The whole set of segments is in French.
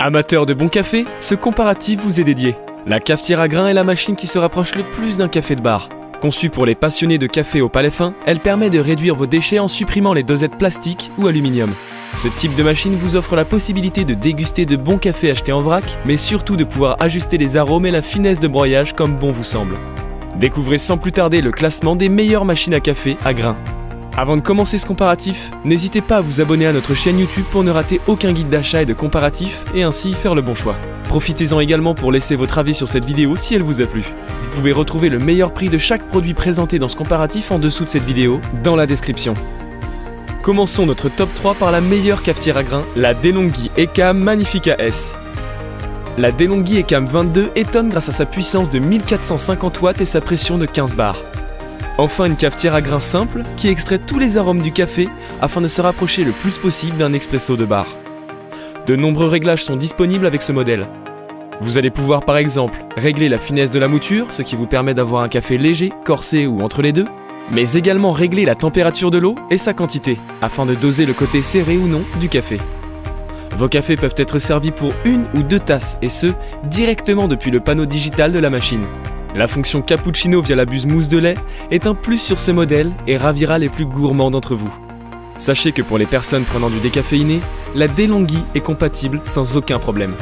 Amateur de bon café, ce comparatif vous est dédié. La cafetière à grains est la machine qui se rapproche le plus d'un café de bar. Conçue pour les passionnés de café au palais fin, elle permet de réduire vos déchets en supprimant les dosettes plastiques ou aluminium. Ce type de machine vous offre la possibilité de déguster de bons cafés achetés en vrac, mais surtout de pouvoir ajuster les arômes et la finesse de broyage comme bon vous semble. Découvrez sans plus tarder le classement des meilleures machines à café à grains. Avant de commencer ce comparatif, n'hésitez pas à vous abonner à notre chaîne YouTube pour ne rater aucun guide d'achat et de comparatif et ainsi faire le bon choix. Profitez-en également pour laisser votre avis sur cette vidéo si elle vous a plu. Vous pouvez retrouver le meilleur prix de chaque produit présenté dans ce comparatif en dessous de cette vidéo, dans la description. Commençons notre top 3 par la meilleure cafetière à grains, la DeLonghi ECAM Magnifica S. La DeLonghi ECAM 22 étonne grâce à sa puissance de 1450 watts et sa pression de 15 bars. Enfin une cafetière à grains simple qui extrait tous les arômes du café afin de se rapprocher le plus possible d'un expresso de bar. De nombreux réglages sont disponibles avec ce modèle. Vous allez pouvoir par exemple régler la finesse de la mouture, ce qui vous permet d'avoir un café léger, corsé ou entre les deux, mais également régler la température de l'eau et sa quantité, afin de doser le côté serré ou non du café. Vos cafés peuvent être servis pour 1 ou 2 tasses, et ce, directement depuis le panneau digital de la machine. La fonction cappuccino via la buse mousse de lait est un plus sur ce modèle et ravira les plus gourmands d'entre vous. Sachez que pour les personnes prenant du décaféiné, la DeLonghi est compatible sans aucun problème.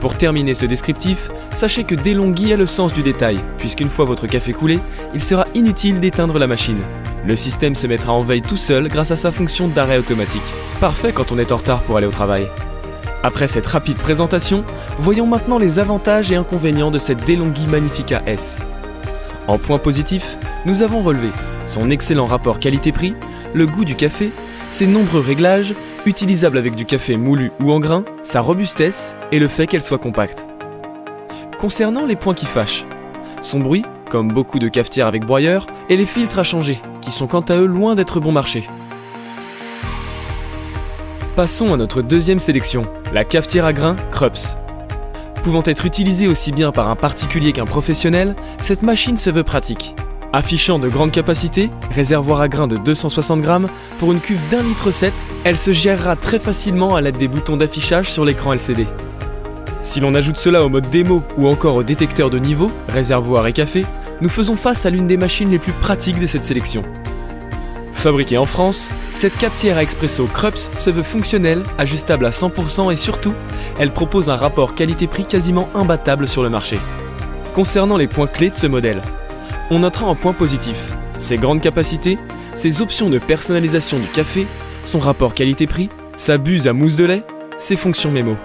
Pour terminer ce descriptif, sachez que DeLonghi a le sens du détail, puisqu'une fois votre café coulé, il sera inutile d'éteindre la machine. Le système se mettra en veille tout seul grâce à sa fonction d'arrêt automatique. Parfait quand on est en retard pour aller au travail. Après cette rapide présentation, voyons maintenant les avantages et inconvénients de cette DeLonghi Magnifica S. En point positif, nous avons relevé son excellent rapport qualité-prix, le goût du café, ses nombreux réglages, utilisables avec du café moulu ou en grains, sa robustesse et le fait qu'elle soit compacte. Concernant les points qui fâchent, son bruit, comme beaucoup de cafetières avec broyeur, et les filtres à changer, qui sont quant à eux loin d'être bon marché. Passons à notre deuxième sélection, la cafetière à grains Krups. Pouvant être utilisée aussi bien par un particulier qu'un professionnel, cette machine se veut pratique. Affichant de grandes capacités, réservoir à grains de 260 grammes, pour une cuve d'1,7 litre, elle se gérera très facilement à l'aide des boutons d'affichage sur l'écran LCD. Si l'on ajoute cela au mode démo ou encore au détecteur de niveau, réservoir et café, nous faisons face à l'une des machines les plus pratiques de cette sélection. Fabriquée en France, cette cafetière à expresso Krups se veut fonctionnelle, ajustable à 100% et surtout, elle propose un rapport qualité-prix quasiment imbattable sur le marché. Concernant les points clés de ce modèle, on notera un point positif, ses grandes capacités, ses options de personnalisation du café, son rapport qualité-prix, sa buse à mousse de lait, ses fonctions mémo.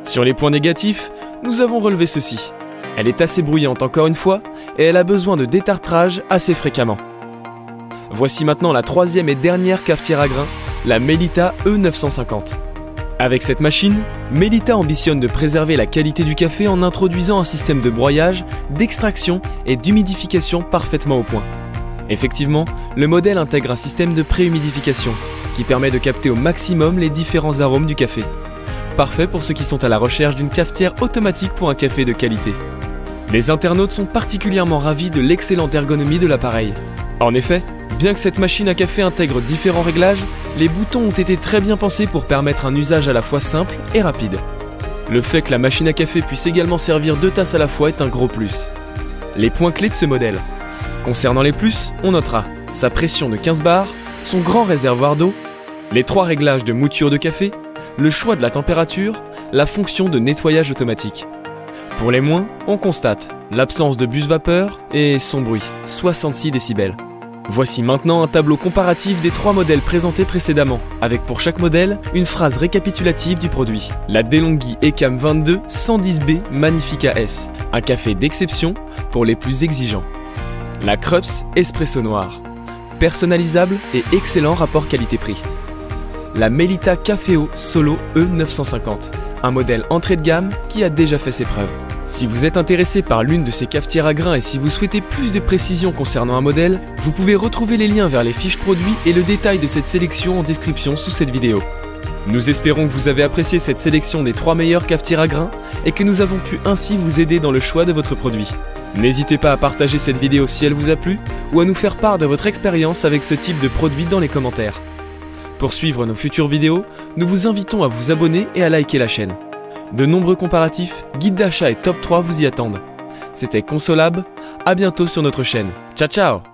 Sur les points négatifs, nous avons relevé ceci. Elle est assez bruyante encore une fois et elle a besoin de détartrage assez fréquemment. Voici maintenant la troisième et dernière cafetière à grains, la Melyta E950. Avec cette machine, Melyta ambitionne de préserver la qualité du café en introduisant un système de broyage, d'extraction et d'humidification parfaitement au point. Effectivement, le modèle intègre un système de préhumidification qui permet de capter au maximum les différents arômes du café. Parfait pour ceux qui sont à la recherche d'une cafetière automatique pour un café de qualité. Les internautes sont particulièrement ravis de l'excellente ergonomie de l'appareil. En effet, bien que cette machine à café intègre différents réglages, les boutons ont été très bien pensés pour permettre un usage à la fois simple et rapide. Le fait que la machine à café puisse également servir 2 tasses à la fois est un gros plus. Les points clés de ce modèle. Concernant les plus, on notera sa pression de 15 bars, son grand réservoir d'eau, les 3 réglages de mouture de café, le choix de la température, la fonction de nettoyage automatique. Pour les moins, on constate l'absence de buse vapeur et son bruit, 66 décibels. Voici maintenant un tableau comparatif des 3 modèles présentés précédemment, avec pour chaque modèle une phrase récapitulative du produit. La DeLonghi ECAM 22 110B Magnifica S, un café d'exception pour les plus exigeants. La Krups Espresso Noir, personnalisable et excellent rapport qualité-prix. La Melyta Caféo Solo E950, un modèle entrée de gamme qui a déjà fait ses preuves. Si vous êtes intéressé par l'une de ces cafetières à grains et si vous souhaitez plus de précisions concernant un modèle, vous pouvez retrouver les liens vers les fiches produits et le détail de cette sélection en description sous cette vidéo. Nous espérons que vous avez apprécié cette sélection des 3 meilleures cafetières à grains et que nous avons pu ainsi vous aider dans le choix de votre produit. N'hésitez pas à partager cette vidéo si elle vous a plu ou à nous faire part de votre expérience avec ce type de produit dans les commentaires. Pour suivre nos futures vidéos, nous vous invitons à vous abonner et à liker la chaîne. De nombreux comparatifs, guides d'achat et top 3 vous y attendent. C'était Consolab, à bientôt sur notre chaîne. Ciao ciao!